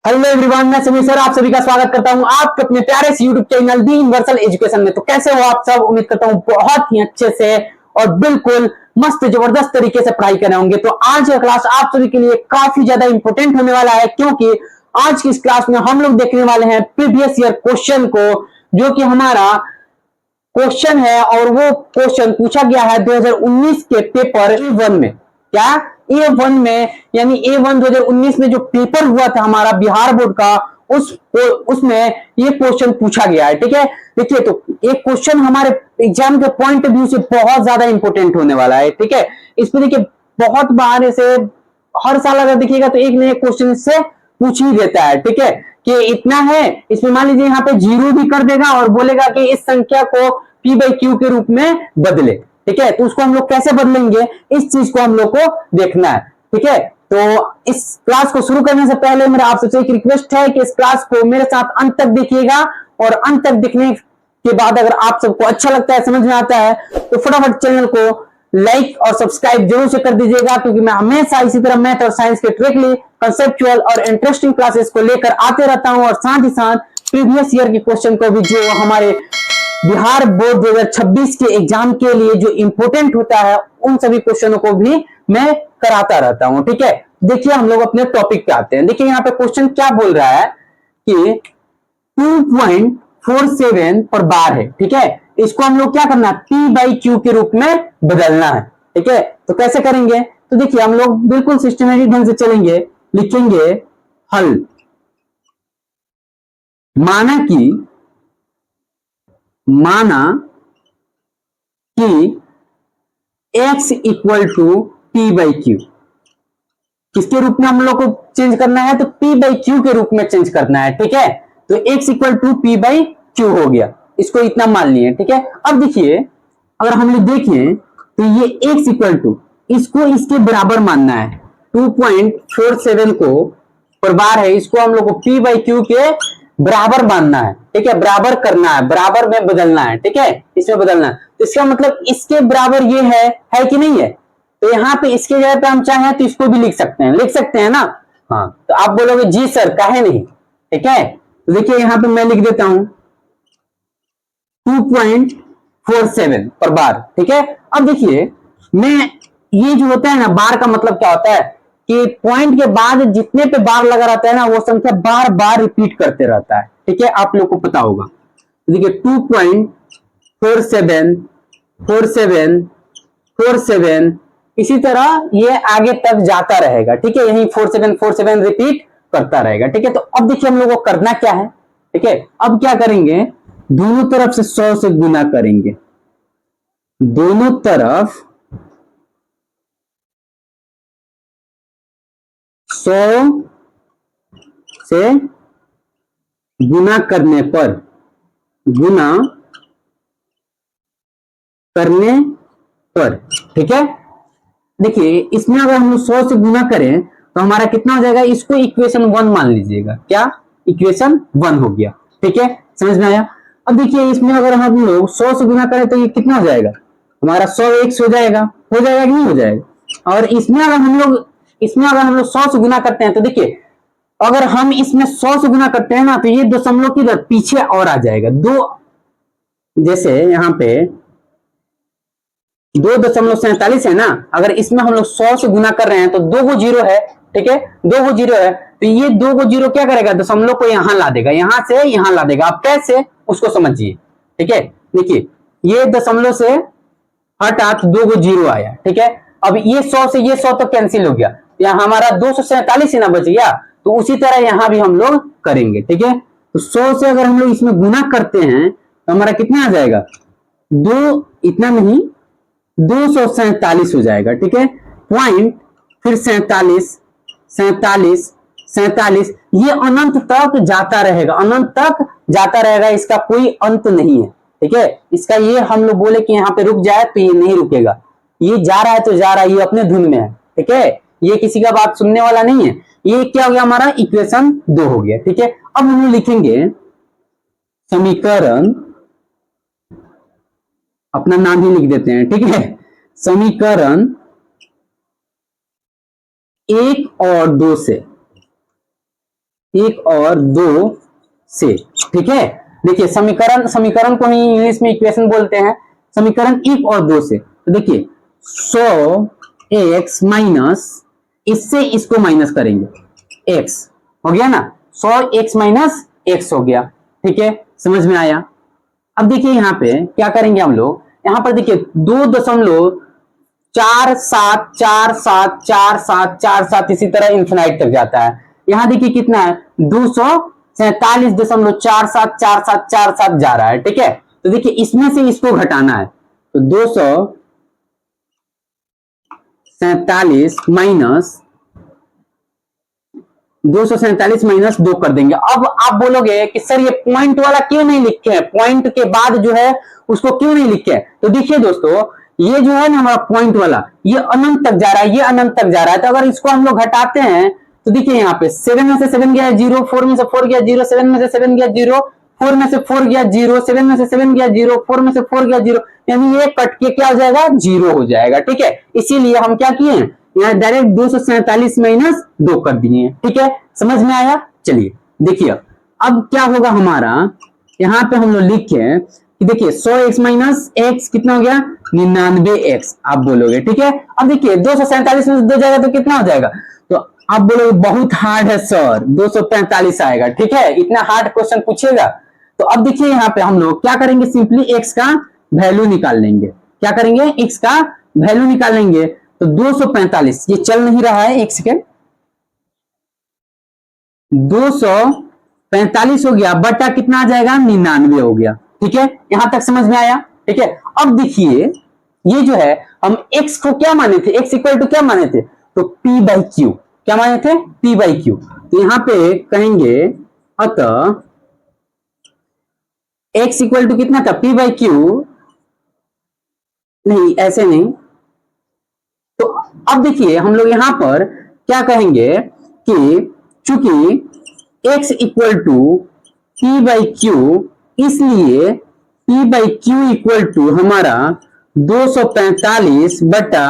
Hello everyone, मैं Sameer sir आप सभी का स्वागत करता हूं आपके अपने प्यारे से यूट्यूब चैनल दी यूनिवर्सल एजुकेशन में। तो कैसे हो आप सब? उम्मीद करता हूं बहुत ही अच्छे से और बिल्कुल मस्त जबरदस्त तरीके से पढ़ाई कर रहे होंगे। तो आज का क्लास आप सभी के लिए काफी ज्यादा इंपॉर्टेंट होने वाला है, क्योंकि आज की इस क्लास में हम लोग देखने वाले हैं प्रीवियस ईयर क्वेश्चन को, जो कि हमारा क्वेश्चन है और वो क्वेश्चन पूछा गया है 2019 के पेपर A1 में। क्या A1 में, यानी A1 2019 में जो पेपर हुआ था हमारा बिहार बोर्ड का, उसमें ये क्वेश्चन पूछा गया है। ठीक है, देखिए तो एक क्वेश्चन हमारे एग्जाम के पॉइंट ऑफ व्यू से बहुत ज्यादा इंपॉर्टेंट होने वाला है। ठीक है, इसमें देखिए बहुत बार ऐसे हर साल अगर देखिएगा तो एक नए क्वेश्चन से पूछ ही देता है। ठीक है, कि इतना है, इसमें मान लीजिए यहाँ पे जीरो भी कर देगा और बोलेगा कि इस संख्या को P बाई Q के रूप में बदले। ठीक है, तो उसको हम लोग कैसे बदलेंगे, इस चीज को हम लोग को देखना है। ठीक है, तो इस क्लास को शुरू करने से पहले मेरा आप सबसे एक रिक्वेस्ट है कि इस क्लास को मेरे साथ अंत तक देखिएगा, और अंत तक देखने के बाद अगर आप सबको अच्छा लगता है, समझ में आता है, तो फटाफट चैनल को लाइक और सब्सक्राइब जरूर से कर दीजिएगा, क्योंकि मैं हमेशा इसी तरह मैथ और साइंस के ट्रिकली कंसेप्चुअल और इंटरेस्टिंग क्लासेस को लेकर आते रहता हूं, और साथ ही साथ प्रीवियस ईयर के क्वेश्चन को भी, जो हमारे बिहार बोर्ड 2026 के एग्जाम के लिए जो इंपॉर्टेंट होता है, उन सभी क्वेश्चनों को भी मैं कराता रहता हूं। ठीक है, देखिए हम लोग अपने टॉपिक पे आते हैं। देखिए यहाँ पे क्वेश्चन क्या बोल रहा है कि 2.47 पर बार है। ठीक है, इसको हम लोग क्या करना है, P बाई Q के रूप में बदलना है। ठीक है, तो कैसे करेंगे, तो देखिए हम लोग बिल्कुल सिस्टमेटिक ढंग से चलेंगे, लिखेंगे हल। माना कि x equal to P by Q, किसके रूप में हम लोग को चेंज करना है, तो P बाई Q के रूप में चेंज करना है। ठीक है, तो x equal to P by Q हो गया, इसको इतना मान लिए। ठीक है, अब देखिए अगर हम लोग देखें तो ये x इक्वल टू, इसको इसके बराबर मानना है। 2.47 को पर बार है, इसको हम लोग को P बाई Q के बराबर मानना है। ठीक है, बराबर करना है, बराबर में बदलना है। ठीक है, इसमें बदलना है, तो इसका मतलब इसके बराबर ये है कि नहीं है। तो यहाँ पे इसके जगह पे हम चाहें तो इसको भी लिख सकते हैं ना। हाँ, तो आप बोलोगे जी सर काहे नहीं। ठीक है, तो देखिए यहाँ पे मैं लिख देता हूं 2.47 पर बार। ठीक है, अब देखिए मैं, ये जो होता है ना बार का मतलब क्या होता है कि पॉइंट के बाद जितने पे बार लगा रहता है ना, वो संख्या बार बार रिपीट करते रहता है। ठीक है, आप लोग को पता होगा। देखिए 2.47 47 47, इसी तरह ये आगे तक जाता रहेगा। ठीक है, यही 4747 रिपीट करता रहेगा। ठीक है, तो अब देखिए हम लोग को करना क्या है। ठीक है, अब क्या करेंगे, दोनों तरफ से 100 से गुना करेंगे, दोनों तरफ 100 से गुना करने पर, गुना करने पर, ठीक है, देखिए इसमें अगर हम लोग 100 से गुना करें तो हमारा कितना हो जाएगा, इसको इक्वेशन 1 मान लीजिएगा। क्या, इक्वेशन 1 हो गया। ठीक है, समझ में आया। अब देखिए इसमें अगर हम लोग 100 से गुना करें तो ये कितना हो जाएगा, हमारा 100 x हो जाएगा कि नहीं हो जाएगा। और इसमें अगर हम लोग 100 से गुना करते हैं तो देखिए, अगर हम इसमें 100 से गुना करते हैं ना, तो ये दशमलव की पीछे और आ जाएगा। दो, जैसे यहाँ पे 2.47 है ना, अगर इसमें हम लोग 100 से गुना कर रहे हैं तो 2 को जीरो है। ठीक है, 2 को जीरो है, तो ये 2 को जीरो क्या करेगा, दशमलव को यहां ला देगा, यहां से यहां ला देगा। आप कैसे उसको समझिए। ठीक है, देखिए ये दशमलव से हटा तो 2 को जीरो आया। ठीक है, अब ये 100 से ये 100 तो कैंसिल हो गया, यहाँ हमारा 247 ही ना बच गया। तो उसी तरह यहां भी हम लोग करेंगे। ठीक है, तो 100 से अगर हम लोग इसमें गुना करते हैं तो हमारा कितना आ जाएगा, 2, इतना नहीं, 247 हो जाएगा। ठीक है, पॉइंट, फिर 47 47 47, ये अनंत तक जाता रहेगा, अनंत तक जाता रहेगा, इसका कोई अंत नहीं है। ठीक है, इसका ये हम लोग बोले कि यहाँ पे रुक जाए तो ये नहीं रुकेगा, ये जा रहा है तो जा रहा है, ये अपने धुन में है। ठीक है, ये किसी का बात सुनने वाला नहीं है। ये क्या हो गया, हमारा इक्वेशन 2 हो गया। ठीक है, अब हम लिखेंगे समीकरण, अपना नाम ही लिख देते हैं। ठीक है, समीकरण 1 और 2 से, 1 और 2 से, ठीक है। देखिए समीकरण को ही इंग्लिश में इक्वेशन बोलते हैं, समीकरण 1 और 2 से। तो देखिए 100x माइनस, इससे इसको माइनस करेंगे, x हो गया ना, 100x माइनस x हो गया, ठीक है, समझ में आया। अब देखिए यहाँ पे क्या करेंगे हम लोग, यहाँ पर देखिए 2.47474747 इसी तरह इंफिनाइट तक जाता है। यहाँ देखिए कितना है, 247.474747 जा रहा है, ठीक है। तो देखिए इसमें से इसको घटाना है, तो 247 माइनस 2 कर देंगे। अब आप बोलोगे कि सर ये पॉइंट वाला क्यों नहीं लिखे हैं, पॉइंट के बाद जो है उसको क्यों नहीं लिखे हैं। तो देखिए दोस्तों, ये जो है ना हमारा पॉइंट वाला, ये अनंत तक जा रहा है, ये अनंत तक जा रहा है। तो अगर इसको हम लोग घटाते हैं तो देखिए यहाँ पे 7 में से 7 गया 0, 4 में से 4 गया 0, 7 में से 7 गया 0, 4 में से 4 गया 0, 7 में से 7 गया 0, 4 में से 4 गया 0, यानी ये कट के क्या हो जाएगा, 0 हो जाएगा, ठीक है। इसीलिए हम क्या किए, यहाँ डायरेक्ट 247 माइनस 2 कर दिए, ठीक है, समझ में आया। चलिए देखिए अब क्या होगा हमारा, यहाँ पे हम लोग लिखे कि देखिए 100x माइनस x कितना हो गया, 99x आप बोलोगे, ठीक है। अब देखिए 247 में से 2 जाएगा तो कितना हो जाएगा, तो आप बोलोगे बहुत हार्ड है सर, 245 आएगा, ठीक है, इतना हार्ड क्वेश्चन पूछेगा। तो अब देखिए यहाँ पे हम लोग क्या करेंगे, सिंपली x का वैल्यू निकाल लेंगे, क्या करेंगे, x का वैल्यू निकाल लेंगे। तो 245 ये चल नहीं रहा है, 1 सेकेंड, 245 हो गया बटा कितना आ जाएगा, 99 हो गया, ठीक है, यहां तक समझ में आया, ठीक है। अब देखिए ये जो है हम x को क्या माने थे, x इक्वल टू क्या माने थे, तो p बाई क्यू, क्या माने थे, p बाई क्यू। तो यहां पे कहेंगे अतः x इक्वल टू कितना था, p बाई क्यू, नहीं ऐसे नहीं। तो अब देखिए हम लोग यहां पर क्या कहेंगे कि चूंकि x equal to p by Q, इसलिए p by Q equal to हमारा 245 बटा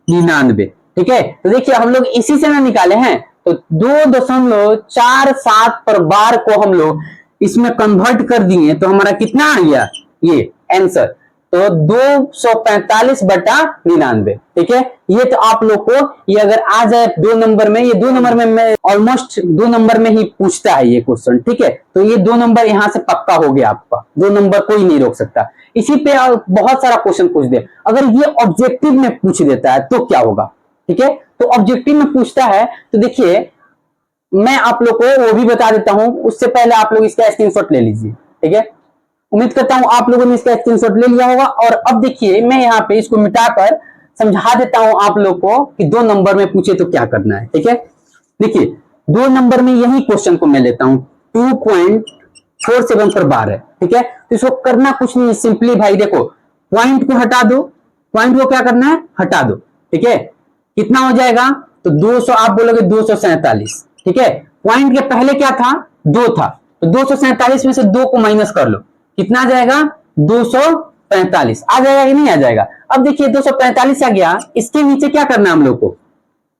99, ठीक है। तो देखिए हम लोग इसी से ना निकाले हैं, तो 2.47 पर बार को हम लोग इसमें कन्वर्ट कर दिए, तो हमारा कितना आ गया ये आंसर, तो 245 बटा 99, ठीक है। ये तो आप लोग को ये अगर आ जाए 2 नंबर में, ये 2 नंबर में ऑलमोस्ट 2 नंबर में ही पूछता है ये क्वेश्चन, ठीक है। तो ये 2 नंबर यहां से पक्का हो गया आपका, 2 नंबर कोई नहीं रोक सकता। इसी पे बहुत सारा क्वेश्चन पूछ दे, अगर ये ऑब्जेक्टिव में पूछ देता है तो क्या होगा, ठीक है। तो ऑब्जेक्टिव में पूछता है तो देखिए मैं आप लोग को वो भी बता देता हूं, उससे पहले आप लोग इसका स्क्रीनशॉट ले लीजिए, ठीक है। उम्मीद करता हूं आप लोगों ने इसका स्क्रीनशॉट ले लिया होगा। और अब देखिए मैं यहाँ पे इसको मिटाकर समझा देता हूं आप लोग को कि 2 नंबर में पूछे तो क्या करना है, ठीक है। देखिए 2 नंबर में यही क्वेश्चन को मैं लेता हूं, 2.47 पर बार है, ठीक है। तो इसको करना कुछ नहीं, सिंपली भाई देखो पॉइंट को हटा दो, पॉइंट को क्या करना है, हटा दो, ठीक है। कितना हो जाएगा, तो 200, आप बोलोगे 247, ठीक है। पॉइंट के पहले क्या था, 2 था, तो 247 में से 2 को माइनस कर लो, कितना आ जाएगा, 245 आ जाएगा कि नहीं आ जाएगा। अब देखिए 245 आ गया, इसके नीचे क्या करना है हम लोग को,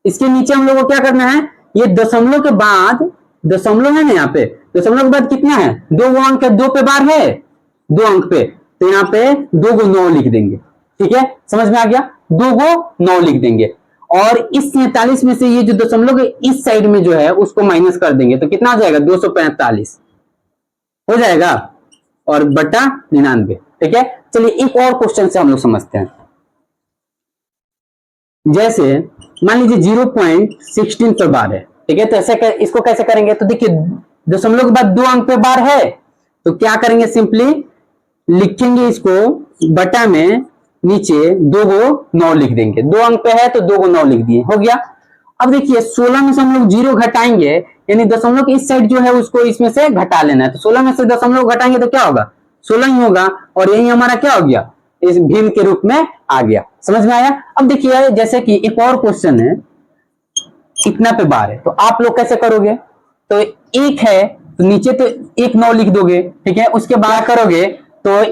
इसके नीचे हम लोग को क्या करना है, ये दशमलव के बाद, दशमलव है ना यहाँ पे, दशमलव के बाद कितना है, 2 अंक है, 2 पे बार है, 2 अंक पे, तो यहाँ पे 2 को 9 लिख देंगे, ठीक है, समझ में आ गया, 2 को 9 लिख देंगे। और इस 47 में से ये जो दशमलव के इस साइड में जो है उसको माइनस कर देंगे, तो कितना आ जाएगा, 245 हो जाएगा, और बटा 99, ठीक है। चलिए एक और क्वेश्चन से हम लोग समझते हैं। जैसे मान लीजिए 0.16 पर बार है, ठीक है, तो ऐसे इसको कैसे करेंगे, तो देखिए दशमलव के बाद 2 अंक पे बार है, तो क्या करेंगे, सिंपली लिखेंगे इसको बटा में, नीचे 2 को 9 लिख देंगे, 2 अंक पे है तो 2 को 9 लिख दिए, हो गया। अब देखिए 16 में से हम लोग 0 घटाएंगे, यानी दशमलव की इस साइड जो है उसको इसमें से घटा लेना है, तो 16 में से दशमलव घटाएंगे तो क्या होगा, 16 ही होगा, और यही हमारा क्या हो गया, इस भिन्न के रूप में आ गया, समझ में आया। अब देखिए जैसे कि एक और क्वेश्चन है, इतना पे बार है, तो आप लोग कैसे करोगे, तो 1 है तो नीचे तो 1 9 लिख दोगे, ठीक है। उसके बाद करोगे तो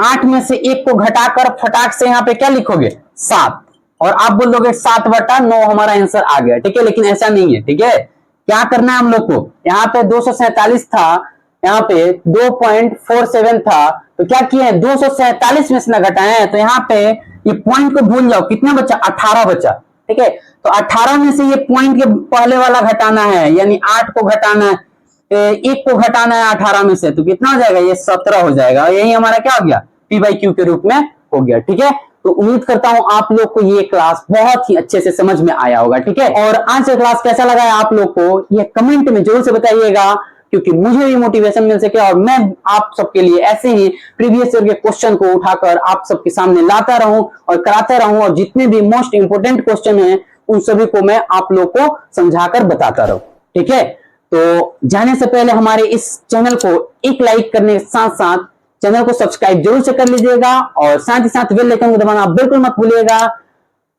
8 में से 1 को घटाकर फटाक से यहाँ पे क्या लिखोगे, 7, और आप बोल दोगे 7 बटा 9 हमारा आंसर आ गया, ठीक है। लेकिन ऐसा नहीं है, ठीक है, क्या करना है हम लोग को, यहाँ पे 247 था, यहाँ पे 2.47 था, तो क्या किए हैं 247 में से ना घटाए हैं, तो यहाँ पे ये पॉइंट को भूल जाओ, कितना बचा 18 बचा। ठीक है, तो 18 में से ये पॉइंट के पहले वाला घटाना है, यानी 8 को घटाना है, एक को घटाना है 18 में से, तो कितना हो जाएगा, ये 17 हो जाएगा। यही हमारा क्या हो गया, पी बाई क्यू के रूप में हो गया। ठीक है, तो उम्मीद करता हूं आप लोग को ये क्लास बहुत ही अच्छे से समझ में आया होगा। ठीक है, और आज का क्लास कैसा लगा है आप लोग को, ये कमेंट में जरूर से बताइएगा, क्योंकि मुझे भी मोटिवेशन मिल सके और मैं आप सबके लिए ऐसे ही प्रीवियस ईयर के क्वेश्चन को उठाकर आप सबके सामने लाता रहूं और कराता रहूं, और जितने भी मोस्ट इंपोर्टेंट क्वेश्चन हैं उन सभी को मैं आप लोग को समझाकर बताता रहूं। ठीक है, तो जाने से पहले हमारे इस चैनल को एक लाइक करने के साथ साथ चैनल को सब्सक्राइब जरूर से कर लीजिएगा, और साथ ही साथ बेल आइकन को दबाना बिल्कुल मत भूलिएगा,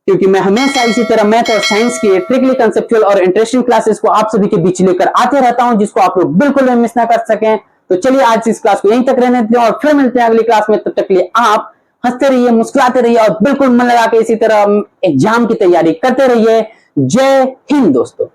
क्योंकि मैं हमेशा इसी तरह मैथ और साइंस की ट्रिकली कंसेप्चुअल और इंटरेस्टिंग क्लासेस को आप सभी के बीच लेकर आते रहता हूं, जिसको आप लोग बिल्कुल भी मिस ना कर सकें। तो चलिए आज इस क्लास को यहीं तक रहने देते हैं, और फिर मिलते हैं अगली क्लास में। तब तक के लिए आप हंसते रहिए, मुस्कुराते रहिए, और बिल्कुल मन लगा के इसी तरह एग्जाम की तैयारी करते रहिए। जय हिंद दोस्तों।